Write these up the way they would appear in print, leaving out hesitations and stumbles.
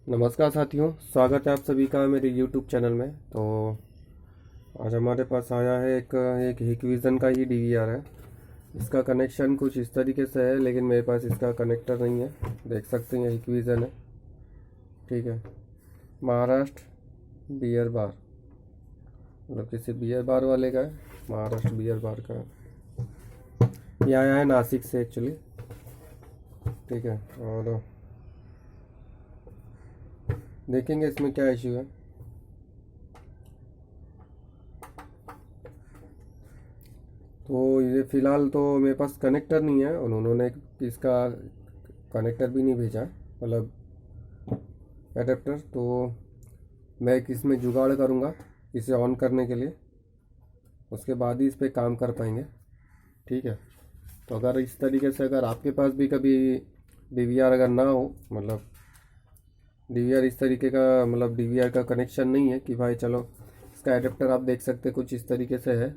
नमस्कार साथियों, स्वागत है आप सभी का मेरे YouTube चैनल में। तो आज हमारे पास आया है एक हिकविज़न का ही DVR है। इसका कनेक्शन कुछ इस तरीके से है, लेकिन मेरे पास इसका कनेक्टर नहीं है। देख सकते हैं हिकविज़न है, ठीक है। महाराष्ट्र बियर बार, मतलब किसी बियर बार वाले का है। महाराष्ट्र बियर बार का है। ये आया है नासिक से एक्चुअली, ठीक है। और देखेंगे इसमें क्या इश्यू है। तो ये फ़िलहाल तो मेरे पास कनेक्टर नहीं है, और उन्होंने इसका कनेक्टर भी नहीं भेजा, मतलब एडेप्टर। तो मैं एक इसमें जुगाड़ करूँगा इसे ऑन करने के लिए, उसके बाद ही इस पर काम कर पाएंगे, ठीक है। तो अगर इस तरीके से अगर आपके पास भी कभी DVR अगर ना हो, मतलब DVR इस तरीके का, मतलब DVR का कनेक्शन नहीं है कि भाई चलो इसका एडेप्टर आप देख सकते कुछ इस तरीके से है,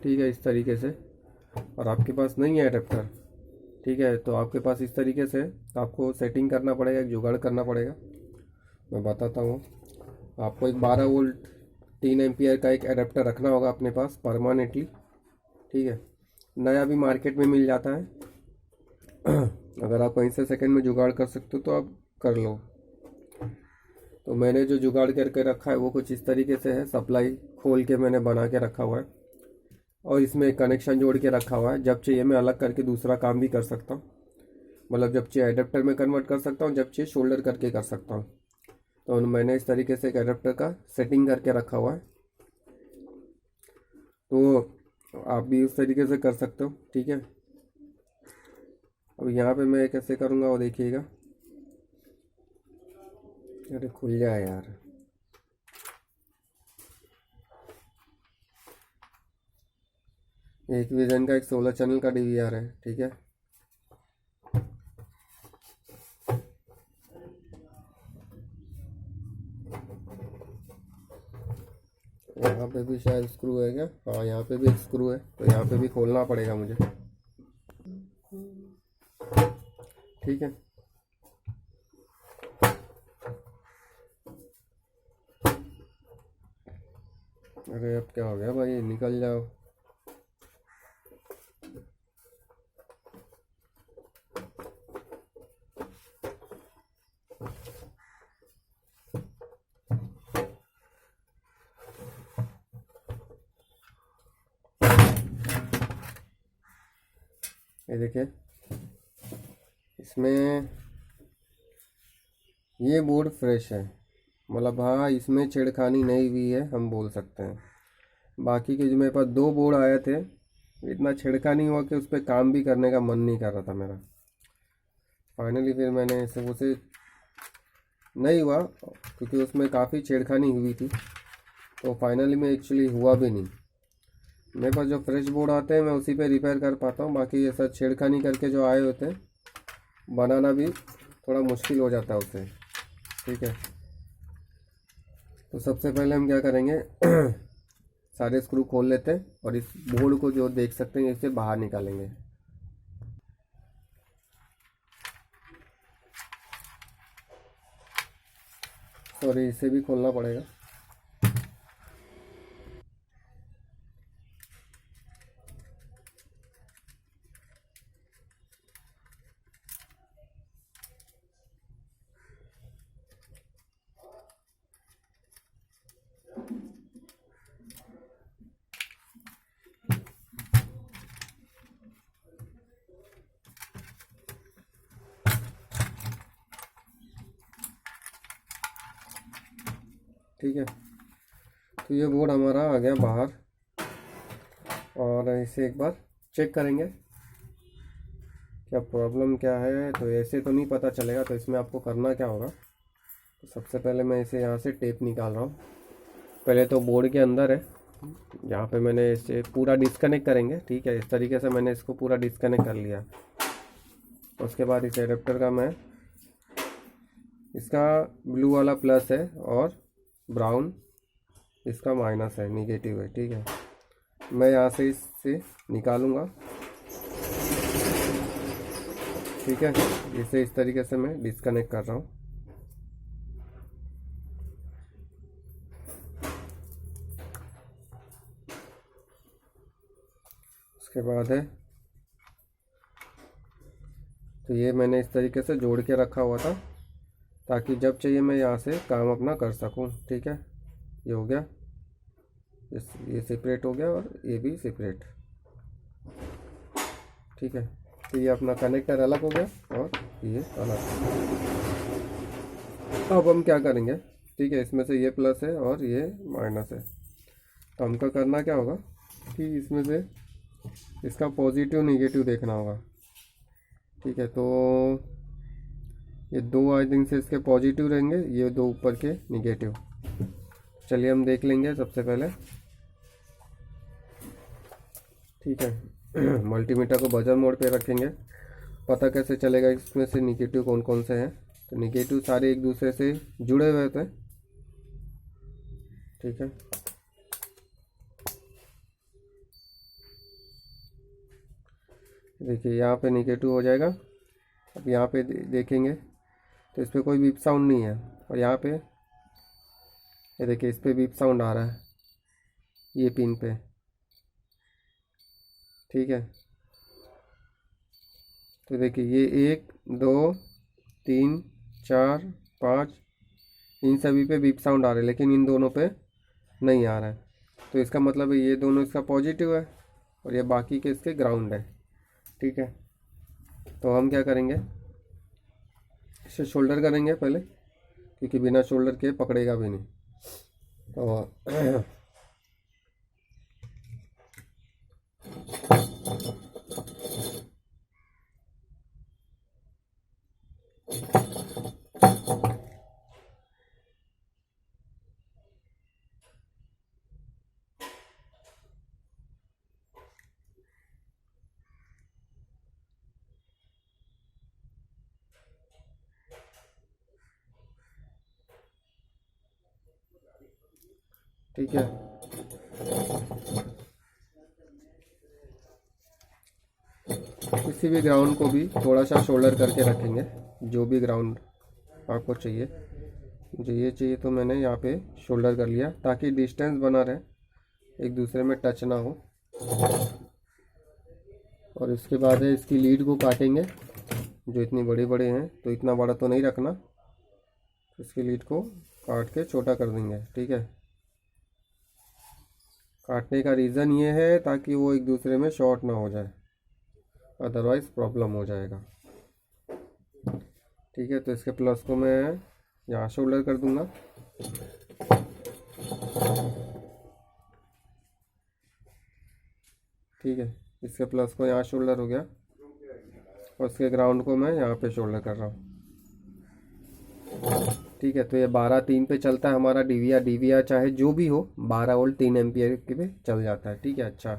ठीक है, इस तरीके से, और आपके पास नहीं है एडेप्टर, ठीक है, तो आपके पास इस तरीके से आपको सेटिंग करना पड़ेगा, एक जुगाड़ करना पड़ेगा। मैं बताता हूँ आपको। एक 12 वोल्ट 3 एम्पियर का एक एडेप्टर रखना होगा अपने पास परमानेंटली, ठीक है। नया भी मार्केट में मिल जाता है। अगर आप कहीं से सेकंड में जुगाड़ कर सकते हो तो आप कर लो। तो मैंने जो जुगाड़ करके रखा है वो कुछ इस तरीके से है। सप्लाई खोल के मैंने बना के रखा हुआ है, और इसमें कनेक्शन जोड़ के रखा हुआ है। जब चाहिए मैं अलग करके दूसरा काम भी कर सकता हूँ, मतलब जब चाहिए एडेप्टर में कन्वर्ट कर सकता हूँ, जब चाहिए शोल्डर करके कर सकता हूँ। तो मैंने इस तरीके से एक एडेप्टर का सेटिंग करके रखा हुआ है, तो आप भी उस तरीके से कर सकते हो, ठीक है। अब यहाँ पे मैं कैसे करूँगा वो देखिएगा। अरे खुल जाए यार। एक विजन का एक 16 चैनल का DVR है, ठीक है। यहाँ पे भी शायद स्क्रू है क्या? हाँ, यहाँ पे भी एक स्क्रू है, तो यहाँ पे भी खोलना पड़ेगा मुझे, ठीक है। अरे अब क्या हो गया भाई, निकल जाओ। ये देखिए, इसमें ये बोर्ड फ्रेश है, मतलब हाँ इसमें छेड़खानी नहीं हुई है हम बोल सकते हैं। बाकी के जो मेरे पास 2 बोर्ड आए थे, इतना छेड़खानी हुआ कि उस पर काम भी करने का मन नहीं कर रहा था मेरा। फाइनली फिर मैंने इसे उसे नहीं हुआ, क्योंकि उसमें काफ़ी छेड़खानी हुई थी, तो फाइनली में एक्चुअली हुआ भी नहीं। मेरे पास जो फ्रेश बोर्ड आते हैं मैं उसी पे रिपेयर कर पाता हूँ। बाकी ये सब छेड़खानी करके जो आए होते हैं, बनाना भी थोड़ा मुश्किल हो जाता है उससे, ठीक है। तो सबसे पहले हम क्या करेंगे, सारे स्क्रू खोल लेते हैं, और इस बोर्ड को जो देख सकते हैं इसे बाहर निकालेंगे। सॉरी, इसे भी खोलना पड़ेगा। ठीक है, तो ये बोर्ड हमारा आ गया बाहर, और इसे एक बार चेक करेंगे क्या प्रॉब्लम क्या है। तो ऐसे तो नहीं पता चलेगा, तो इसमें आपको करना क्या होगा, तो सबसे पहले मैं इसे यहाँ से टेप निकाल रहा हूँ। पहले तो बोर्ड के अंदर है, यहाँ पे मैंने इसे पूरा डिस्कनेक्ट करेंगे, ठीक है। इस तरीके से मैंने इसको पूरा डिस्कनेक्ट कर लिया। उसके बाद इस एडेप्टर का मैं, इसका ब्लू वाला प्लस है और ब्राउन इसका माइनस है, निगेटिव है, ठीक है। मैं यहाँ से इससे निकालूंगा, ठीक है। इसे इस तरीके से मैं डिस्कनेक्ट कर रहा हूँ। उसके बाद है, तो ये मैंने इस तरीके से जोड़ के रखा हुआ था ताकि जब चाहिए मैं यहाँ से काम अपना कर सकूँ। ठीक है, ये हो गया, ये सेपरेट हो गया और ये भी सेपरेट। ठीक है, तो ये अपना कनेक्टर अलग हो गया और ये अलग। अब हम क्या करेंगे, ठीक है, इसमें से ये प्लस है और ये माइनस है, तो हमको करना क्या होगा कि इसमें से इसका पॉजिटिव नेगेटिव देखना होगा। ठीक है, तो ये दो आई थिंक से इसके पॉजिटिव रहेंगे, ये दो ऊपर के नेगेटिव। चलिए हम देख लेंगे सबसे पहले। ठीक है, मल्टीमीटर को बजर मोड पे रखेंगे, पता कैसे चलेगा इसमें से नेगेटिव कौन कौन से हैं। तो नेगेटिव सारे एक दूसरे से जुड़े हुए होते हैं। ठीक है, देखिए यहाँ पे नेगेटिव हो जाएगा। अब यहाँ पे देखेंगे तो इस पर कोई बीप साउंड नहीं है, और यहाँ पे ये देखिए इस पर बीप साउंड आ रहा है ये पिन पे। ठीक है, तो देखिए ये 1 2 3 4 5 इन सभी पे बीप साउंड आ रहा है, लेकिन इन दोनों पे नहीं आ रहा है। तो इसका मतलब है ये दोनों इसका पॉजिटिव है और ये बाकी के इसके ग्राउंड है। ठीक है, तो हम क्या करेंगे, इसे शोल्डर करेंगे पहले, क्योंकि बिना शोल्डर के पकड़ेगा भी नहीं। तो ठीक है, किसी भी ग्राउंड को भी थोड़ा सा शोल्डर करके रखेंगे, जो भी ग्राउंड आपको चाहिए। मुझे ये चाहिए तो मैंने यहाँ पे शोल्डर कर लिया ताकि डिस्टेंस बना रहे, एक दूसरे में टच ना हो। और इसके बाद है इसकी लीड को काटेंगे, जो इतनी बड़े बड़े हैं, तो इतना बड़ा तो नहीं रखना, इसकी लीड को काट के छोटा कर देंगे। ठीक है, काटने का रीज़न ये है ताकि वो एक दूसरे में शॉर्ट ना हो जाए, अदरवाइज़ प्रॉब्लम हो जाएगा। ठीक है, तो इसके प्लस को मैं यहाँ शोल्डर कर दूंगा। ठीक है, इसके प्लस को यहाँ शोल्डर हो गया और इसके ग्राउंड को मैं यहाँ पे शोल्डर कर रहा हूँ। ठीक है, तो ये 12 3 पे चलता है हमारा डीवीआर चाहे जो भी हो, 12 वोल्ट 3 एम्पियर के पे चल जाता है। ठीक है, अच्छा,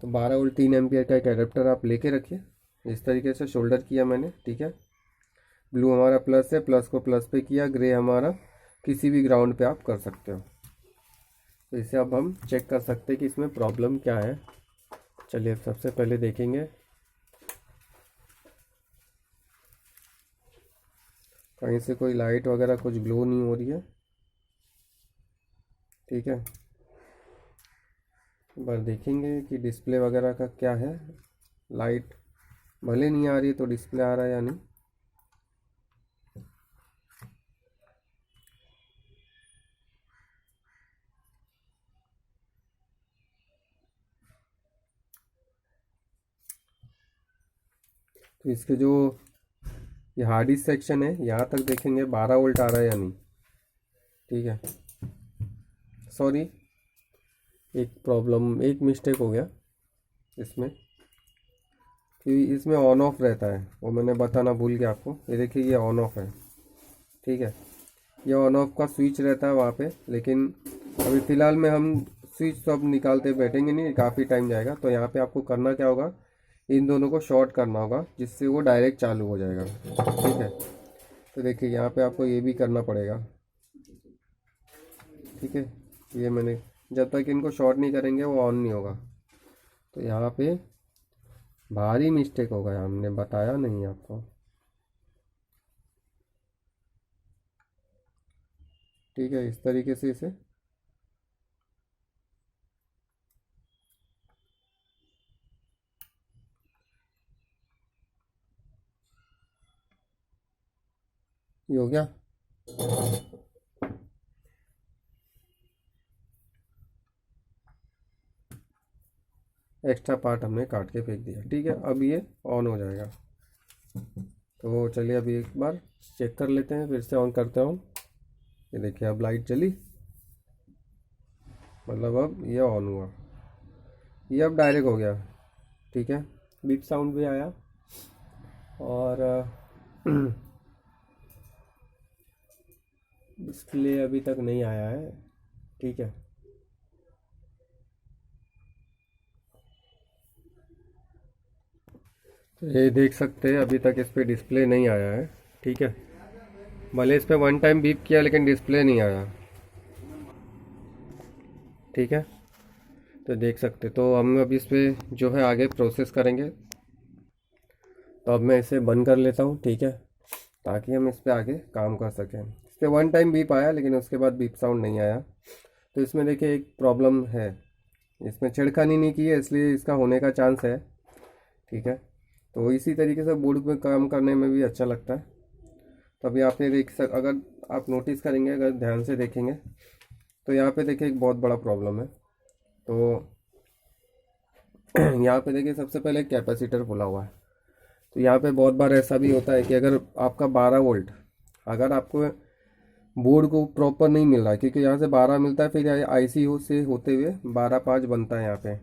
तो 12 वोल्ट 3 एम्पियर का एक एडेप्टर आप लेके रखिए। इस तरीके से शोल्डर किया मैंने। ठीक है, ब्लू हमारा प्लस है, प्लस को प्लस पे किया, ग्रे हमारा किसी भी ग्राउंड पे आप कर सकते हो। तो इसे अब हम चेक कर सकते हैं कि इसमें प्रॉब्लम क्या है। चलिए सबसे पहले देखेंगे, कहीं से कोई लाइट वगैरह कुछ ग्लो नहीं हो रही है। ठीक है, एक बार देखेंगे कि डिस्प्ले वगैरह का क्या है, लाइट भले नहीं आ रही है तो डिस्प्ले आ रहा है या नहीं। तो इसके जो ये हार्ड डिस्क सेक्शन है, यहाँ तक देखेंगे 12 वोल्ट आ रहा है या नहीं। ठीक है, सॉरी, एक मिस्टेक हो गया इसमें, कि इसमें ऑन ऑफ रहता है, वो मैंने बताना भूल गया आपको। ये देखिए ये ऑन ऑफ है। ठीक है, ये ऑन ऑफ का स्विच रहता है वहाँ पे, लेकिन अभी फ़िलहाल में हम स्विच तो अब निकालते बैठेंगे नहीं, काफ़ी टाइम जाएगा। तो यहाँ पे आपको करना क्या होगा, इन दोनों को शॉर्ट करना होगा, जिससे वो डायरेक्ट चालू हो जाएगा। ठीक है, तो देखिए यहाँ पे आपको ये भी करना पड़ेगा। ठीक है, ये मैंने, जब तक इनको शॉर्ट नहीं करेंगे वो ऑन नहीं होगा। तो यहाँ पे भारी मिस्टेक हो गया, हमने बताया नहीं आपको। ठीक है, इस तरीके से इसे हो गया। एक्स्ट्रा पार्ट हमने काट के फेंक दिया। ठीक है, अब ये ऑन हो जाएगा। तो चलिए अभी एक बार चेक कर लेते हैं, फिर से ऑन करता हूँ। ये देखिए अब लाइट चली, मतलब अब ये ऑन हुआ, ये अब डायरेक्ट हो गया। ठीक है, बीप साउंड भी आया और डिस्प्ले अभी तक नहीं आया है। ठीक है, तो ये देख सकते हैं अभी तक इस पर डिस्प्ले नहीं आया है। ठीक है, भले इस पर वन टाइम बीप किया लेकिन डिस्प्ले नहीं आया। ठीक है, तो देख सकते, तो हम अब इस पर जो है आगे प्रोसेस करेंगे। तो अब मैं इसे बंद कर लेता हूँ। ठीक है, ताकि हम इस पर आगे काम कर सकें। इस पर वन टाइम बीप आया लेकिन उसके बाद बीप साउंड नहीं आया। तो इसमें देखिए एक प्रॉब्लम है, इसमें छिड़खानी नहीं की है, इसलिए इसका होने का चांस है। ठीक है, तो इसी तरीके से बोर्ड में काम करने में भी अच्छा लगता है। तो अभी आपने अगर आप नोटिस करेंगे, अगर ध्यान से देखेंगे तो यहाँ पे देखिए एक बहुत बड़ा प्रॉब्लम है। तो यहाँ पे देखिए सबसे पहले कैपेसिटर खुला हुआ है। तो यहाँ पे बहुत बार ऐसा भी होता है कि अगर आपका 12 वोल्ट, अगर आपको बोर्ड को प्रॉपर नहीं मिल रहा है, क्योंकि यहाँ से 12 मिलता है, फिर आईसी से होते हुए 12.5 बनता है यहाँ पे।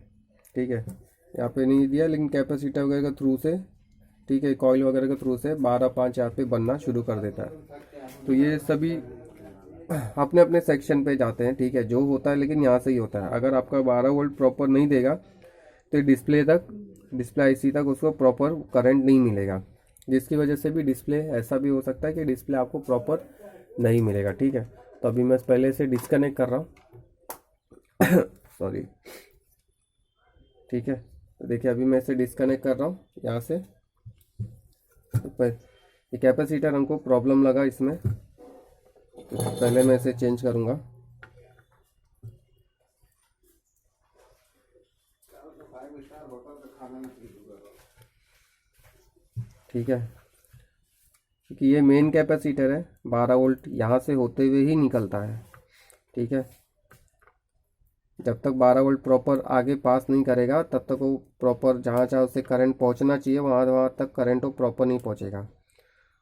ठीक है, यहाँ पे नहीं दिया लेकिन कैपेसिटर वगैरह के थ्रू से, ठीक है, कॉइल वगैरह के थ्रू से 12.5 यहाँ पे बनना शुरू कर देता है। तो ये सभी अपने अपने सेक्शन पे जाते हैं। ठीक है, जो होता है लेकिन यहाँ से ही होता है। अगर आपका 12 वोल्ट प्रॉपर नहीं देगा तो डिस्प्ले आईसी तक उसको प्रॉपर करंट नहीं मिलेगा, जिसकी वजह से भी डिस्प्ले, ऐसा भी हो सकता है कि डिस्प्ले आपको प्रॉपर नहीं मिलेगा। ठीक है, तो अभी मैं पहले से डिस्कनेक्ट कर रहा हूँ सॉरी। ठीक है, तो देखिए अभी मैं इसे डिस्कनेक्ट कर रहा हूँ यहाँ से। तो ये कैपेसिटर हमको प्रॉब्लम लगा इसमें, तो पहले मैं इसे चेंज करूँगा। ठीक है, क्योंकि ये मेन कैपेसिटर है, 12 वोल्ट यहाँ से होते हुए ही निकलता है। ठीक है, जब तक 12 वोल्ट प्रॉपर आगे पास नहीं करेगा तब तक वो प्रॉपर जहाँ जहाँ उसे करंट पहुँचना चाहिए वहाँ वहाँ तक करंट वो प्रॉपर नहीं पहुँचेगा।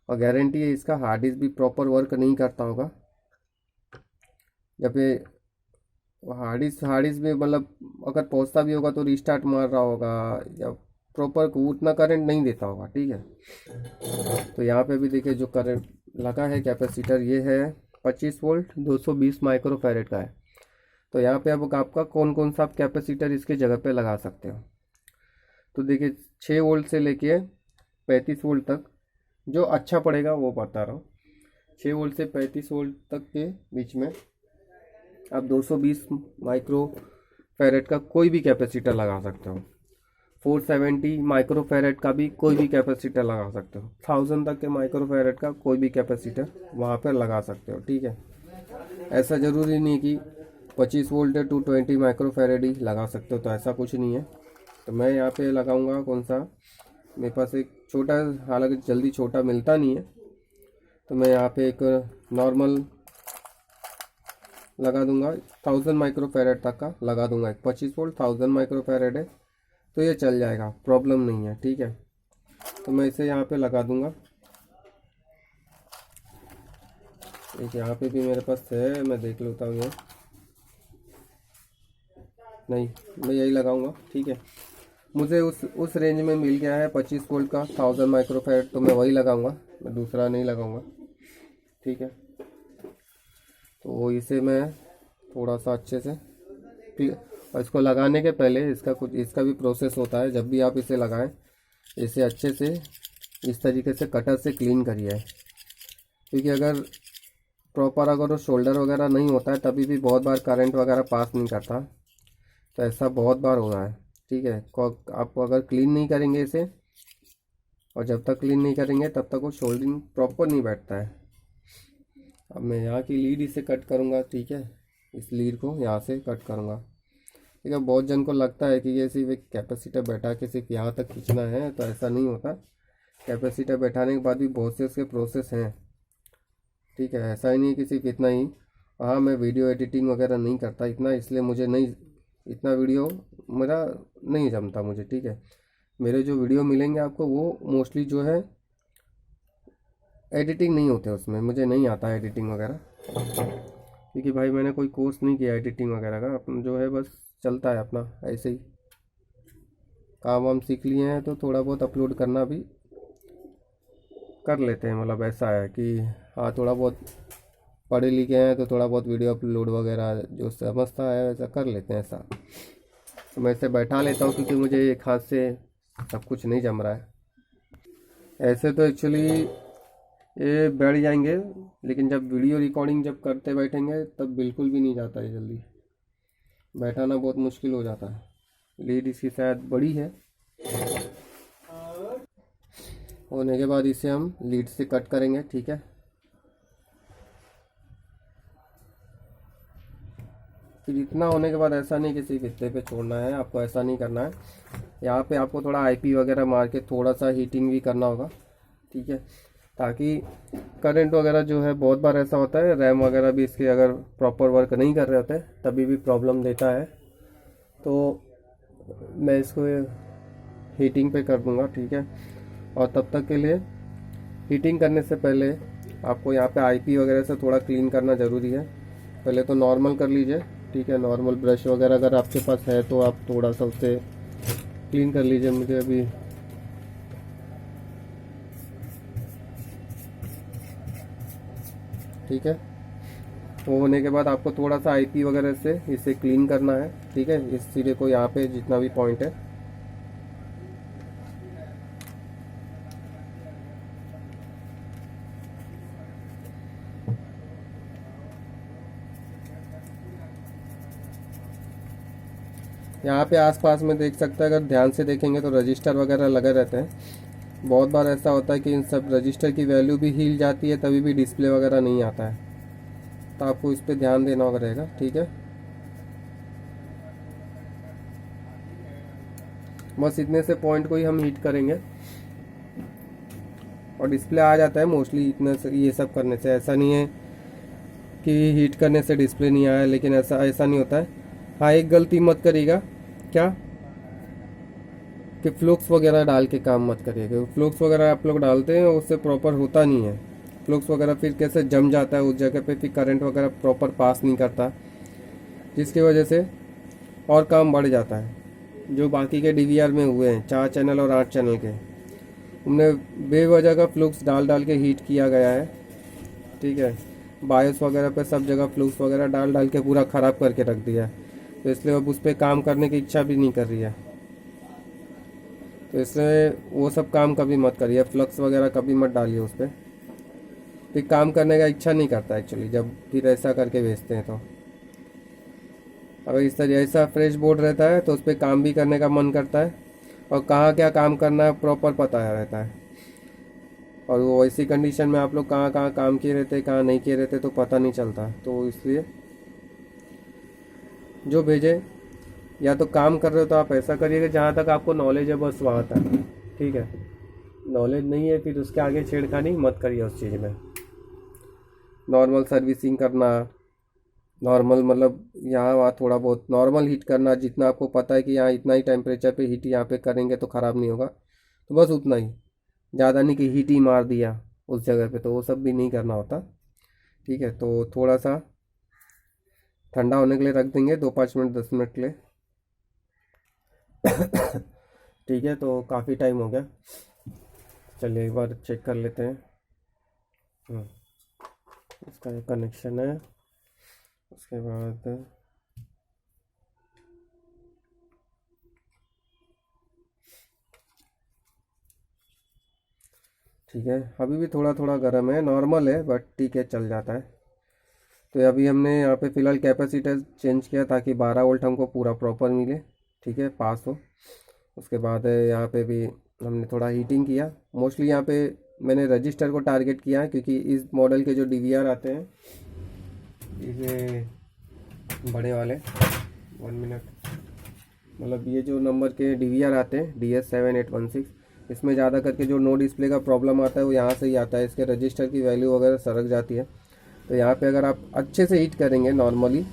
और गारंटी है इसका हार्ड डिस्क भी प्रॉपर वर्क नहीं करता होगा। जब ये हार्ड डिस्क भी मतलब अगर पहुँचता भी होगा तो रिस्टार्ट मार रहा होगा, या प्रॉपर उतना करंट नहीं देता होगा। ठीक है, तो यहाँ पे भी देखिए जो करंट लगा है कैपेसिटर, ये है 25 वोल्ट 220 माइक्रो फैरेड का है। तो यहाँ पे अब आपका कौन कौन सा आप कैपेसिटर इसके जगह पे लगा सकते हो। तो देखिए 6 वोल्ट से लेके 35 वोल्ट तक जो अच्छा पड़ेगा वो बता रहा हूँ। 6 वोल्ट से 35 वोल्ट तक के बीच में आप 220 माइक्रो फैरेड का कोई भी कैपेसिटर लगा सकते हो। 470 माइक्रो फैरेड का भी कोई भी कैपेसिटर लगा सकते हो। 1000 तक के माइक्रो फैरेड का कोई भी कैपेसिटर वहाँ पर लगा सकते हो। ठीक है, ऐसा ज़रूरी नहीं कि 25 वोल्ट है 220 माइक्रो फैरेड ही लगा सकते हो, तो ऐसा कुछ नहीं है। तो मैं यहाँ पे लगाऊंगा कौन सा, मेरे पास एक छोटा, हालांकि जल्दी छोटा मिलता नहीं है, तो मैं यहाँ पे एक नॉर्मल लगा दूंगा। 1000 माइक्रो फैरेड तक का लगा दूंगा। एक 25 वोल्ट 1000 माइक्रो फैरेड है, तो ये चल जाएगा, प्रॉब्लम नहीं है। ठीक है, तो मैं इसे यहाँ पे लगा दूंगा। एक यहाँ पे भी मेरे पास है, मैं देख लेता हूँ। ये नहीं, मैं यही लगाऊंगा। ठीक है, मुझे उस रेंज में मिल गया है 25 वोल्ट का 1000 माइक्रो फैरेड, तो मैं वही लगाऊंगा, मैं दूसरा नहीं लगाऊंगा। ठीक है, तो इसे मैं थोड़ा सा अच्छे से, और इसको लगाने के पहले इसका भी प्रोसेस होता है। जब भी आप इसे लगाएं, इसे अच्छे से इस तरीके से कटर से क्लीन करिए, क्योंकि अगर वो शोल्डर वगैरह नहीं होता है तभी भी बहुत बार करंट वगैरह पास नहीं करता। तो ऐसा बहुत बार हो रहा है। ठीक है, आप अगर क्लीन नहीं करेंगे इसे, और जब तक क्लीन नहीं करेंगे तब तक वो शोल्डिंग प्रॉपर नहीं बैठता है। अब मैं यहाँ की लीड इसे कट करूँगा। ठीक है, इस लीड को यहाँ से कट करूँगा। ठीक है, बहुत जन को लगता है कि ये सिर्फ एक कैपेसिटर बैठा के सिर्फ यहाँ तक खींचना है, तो ऐसा नहीं होता। कैपेसिटर बैठाने के बाद भी बहुत से उसके प्रोसेस हैं। ठीक है, ऐसा ही नहीं कि सिर्फ इतना ही। हाँ, मैं वीडियो एडिटिंग वगैरह नहीं करता इतना, इसलिए मुझे नहीं इतना वीडियो मेरा नहीं जमता मुझे। ठीक है, मेरे जो वीडियो मिलेंगे आपको वो मोस्टली जो है एडिटिंग नहीं होते, उसमें मुझे नहीं आता एडिटिंग वगैरह, क्योंकि भाई मैंने कोई कोर्स नहीं किया एडिटिंग वगैरह का। अपन जो है बस चलता है अपना ऐसे ही, काम वाम सीख लिए हैं तो थोड़ा बहुत अपलोड करना भी कर लेते हैं। मतलब ऐसा है कि हाँ, थोड़ा बहुत पढ़े लिखे हैं तो थोड़ा बहुत वीडियो अपलोड वगैरह जो समझता है वैसा कर लेते हैं। ऐसा तो मैं इसे बैठा लेता हूँ, क्योंकि मुझे एक हाथ से सब कुछ नहीं जम रहा है। ऐसे तो एक्चुअली ये बैठ जाएंगे, लेकिन जब वीडियो रिकॉर्डिंग जब करते बैठेंगे तब बिल्कुल भी नहीं जाता है जल्दी, बैठाना बहुत मुश्किल हो जाता है। लीड इसकी शायद बड़ी है, होने के बाद इसे हम लीड से कट करेंगे। ठीक है, फिर इतना होने के बाद ऐसा नहीं कि सिर्फ इतने पे छोड़ना है, आपको ऐसा नहीं करना है। यहाँ पे आपको थोड़ा आईपी वगैरह मार के थोड़ा सा हीटिंग भी करना होगा। ठीक है, ताकि करंट वगैरह जो है, बहुत बार ऐसा होता है रैम वगैरह भी इसके अगर प्रॉपर वर्क नहीं कर रहे होते तभी भी प्रॉब्लम देता है। तो मैं इसको हीटिंग पे कर दूंगा। ठीक है, और तब तक के लिए हीटिंग करने से पहले आपको यहाँ पे आईपी वगैरह से थोड़ा क्लीन करना ज़रूरी है। पहले तो नॉर्मल कर लीजिए। ठीक है, नॉर्मल ब्रश वगैरह अगर आपके पास है तो आप थोड़ा सा उससे क्लीन कर लीजिए। मुझे अभी ठीक है, वो होने के बाद आपको थोड़ा सा आईपी वगैरह से इसे क्लीन करना है। ठीक है, इस सिरे को यहाँ पे जितना भी पॉइंट है यहाँ पे आसपास में देख सकते हैं, अगर ध्यान से देखेंगे तो रजिस्टर वगैरह लगे रहते हैं। बहुत बार ऐसा होता है कि इन सब रजिस्टर की वैल्यू भी हिल जाती है, तभी भी डिस्प्ले वगैरह नहीं आता है, तो आपको इस पर ध्यान देना रहेगा। ठीक है, बस इतने से पॉइंट को ही हम हीट करेंगे और डिस्प्ले आ जाता है मोस्टली इतने से। ये सब करने से ऐसा नहीं है कि हीट करने से डिस्प्ले नहीं आया, लेकिन ऐसा ऐसा नहीं होता है। हाँ, एक गलती मत करिएगा, क्या कि फ्लुक्स वगैरह डाल के काम मत करिएगा। फ्लुक्स वगैरह आप लोग डालते हैं उससे प्रॉपर होता नहीं है। फ्लुक्स वगैरह फिर कैसे जम जाता है उस जगह पे, फिर करंट वगैरह प्रॉपर पास नहीं करता, जिसकी वजह से और काम बढ़ जाता है। जो बाकी के डीवीआर में हुए हैं 4 चैनल और 8 चैनल के, उनमें बेवजह का फ्लुक्स डाल डाल के हीट किया गया है। ठीक है, बायोस वगैरह पे सब जगह फ्लुक्स वगैरह डाल डाल के पूरा ख़राब करके रख दिया है, तो इसलिए अब उस पर काम करने की इच्छा भी नहीं कर रही है। तो इसलिए वो सब काम कभी मत करिए, फ्लक्स वगैरह कभी मत डालिए उस पर, फिर काम करने का इच्छा नहीं करता एक्चुअली जब फिर ऐसा करके बेचते हैं। तो अगर इस तरह ऐसा फ्रेश बोर्ड रहता है तो उस पर काम भी करने का मन करता है, और कहाँ क्या काम करना है प्रॉपर पता रहता है। और वो ऐसी कंडीशन में आप लोग कहाँ कहाँ काम किए रहते हैं कहाँ नहीं किए रहते तो पता नहीं चलता। तो इसलिए जो भेजे, या तो काम कर रहे हो तो आप ऐसा करिएगा जहाँ तक आपको नॉलेज है बस वहाँ तक। ठीक है, नॉलेज नहीं है फिर उसके आगे छेड़खानी मत करिए उस चीज़ में। नॉर्मल सर्विसिंग करना, नॉर्मल मतलब यहाँ वहाँ थोड़ा बहुत नॉर्मल हीट करना, जितना आपको पता है कि यहाँ इतना ही टेम्परेचर पे हीट यहाँ पे करेंगे तो ख़राब नहीं होगा, तो बस उतना ही, ज़्यादा नहीं कि हीट ही मार दिया उस जगह पे, तो वो सब भी नहीं करना होता। ठीक है, तो थोड़ा सा ठंडा होने के लिए रख देंगे 2-5 मिनट 10 मिनट के लिए। ठीक है, तो काफ़ी टाइम हो गया, चलिए एक बार चेक कर लेते हैं। इसका एक कनेक्शन है, उसके बाद ठीक है, अभी भी थोड़ा थोड़ा गर्म है, नॉर्मल है बट ठीक है चल जाता है। तो अभी हमने यहाँ पे फ़िलहाल कैपेसिटर चेंज किया ताकि 12 वोल्ट हमको पूरा प्रॉपर मिले। ठीक है, पास हो। उसके बाद यहाँ पे भी हमने थोड़ा हीटिंग किया। मोस्टली यहाँ पे मैंने रजिस्टर को टारगेट किया है, क्योंकि इस मॉडल के जो डीवीआर आते हैं ये बड़े वाले 1 मिनट, मतलब ये जो नंबर के डीवीआर आते हैं DS7816, इसमें ज़्यादा करके जो नो डिस्प्ले का प्रॉब्लम आता है वो यहाँ से ही आता है। इसके रजिस्टर की वैल्यू वगैरह सरक जाती है, तो यहाँ पे अगर आप अच्छे से हीट करेंगे नॉर्मली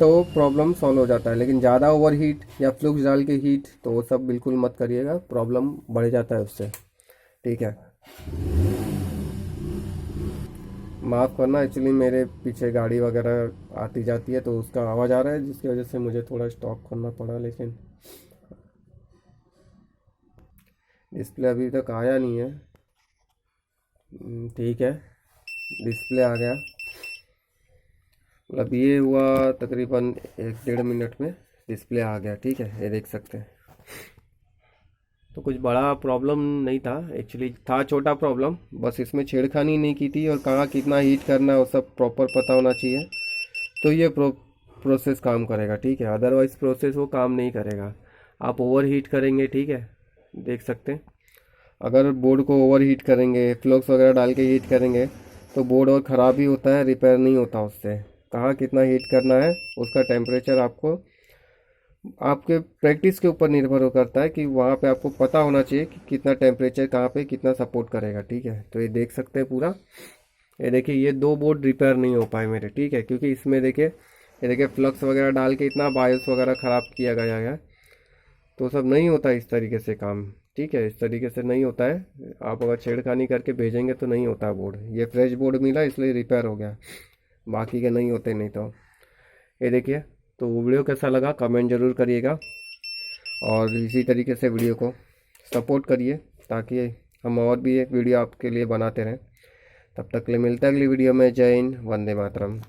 तो प्रॉब्लम सॉल्व हो जाता है, लेकिन ज़्यादा ओवर हीट या फ्लूक्स डाल के हीट तो वो सब बिल्कुल मत करिएगा, प्रॉब्लम बढ़ जाता है उससे। ठीक है, माफ़ करना, एक्चुअली मेरे पीछे गाड़ी वगैरह आती जाती है तो उसका आवाज़ आ रहा है, जिसकी वजह से मुझे थोड़ा स्टॉप करना पड़ा। लेकिन डिस्प्ले अभी तक आया नहीं है। ठीक है, डिस्प्ले आ गया। मतलब ये हुआ तकरीबन 1-1.5 मिनट में डिस्प्ले आ गया। ठीक है, ये देख सकते हैं। तो कुछ बड़ा प्रॉब्लम नहीं था, एक्चुअली था छोटा प्रॉब्लम, बस इसमें छेड़खानी नहीं की थी और कहाँ कितना हीट करना है वो सब प्रॉपर पता होना चाहिए, तो ये प्रोसेस काम करेगा। ठीक है, अदरवाइज प्रोसेस वो काम नहीं करेगा। आप ओवर हीट करेंगे, ठीक है, देख सकते हैं, अगर बोर्ड को ओवर हीट करेंगे, फ्लक्स वगैरह डाल के हीट करेंगे तो बोर्ड और ख़राब ही होता है, रिपेयर नहीं होता उससे। कहाँ कितना हीट करना है उसका टेम्परेचर आपको आपके प्रैक्टिस के ऊपर निर्भर हो करता है, कि वहाँ पे आपको पता होना चाहिए कि कितना टेम्परेचर कहाँ पे कितना सपोर्ट करेगा। ठीक है, तो ये देख सकते हैं पूरा। ये देखिए, ये 2 बोर्ड रिपेयर नहीं हो पाए मेरे। ठीक है, क्योंकि इसमें देखिए, ये देखिए फ्लक्स वगैरह डाल के इतना बायोस वगैरह ख़राब किया गया है, तो सब नहीं होता इस तरीके से काम। ठीक है, इस तरीके से नहीं होता है, आप अगर छेड़खानी करके भेजेंगे तो नहीं होता बोर्ड। ये फ्रेश बोर्ड मिला इसलिए रिपेयर हो गया, बाकी के नहीं होते नहीं तो। ये देखिए, तो वीडियो कैसा लगा कमेंट ज़रूर करिएगा, और इसी तरीके से वीडियो को सपोर्ट करिए ताकि हम और भी एक वीडियो आपके लिए बनाते रहें। तब तक के लिए मिलते हैं अगली वीडियो में। जय हिंद, वंदे मातरम।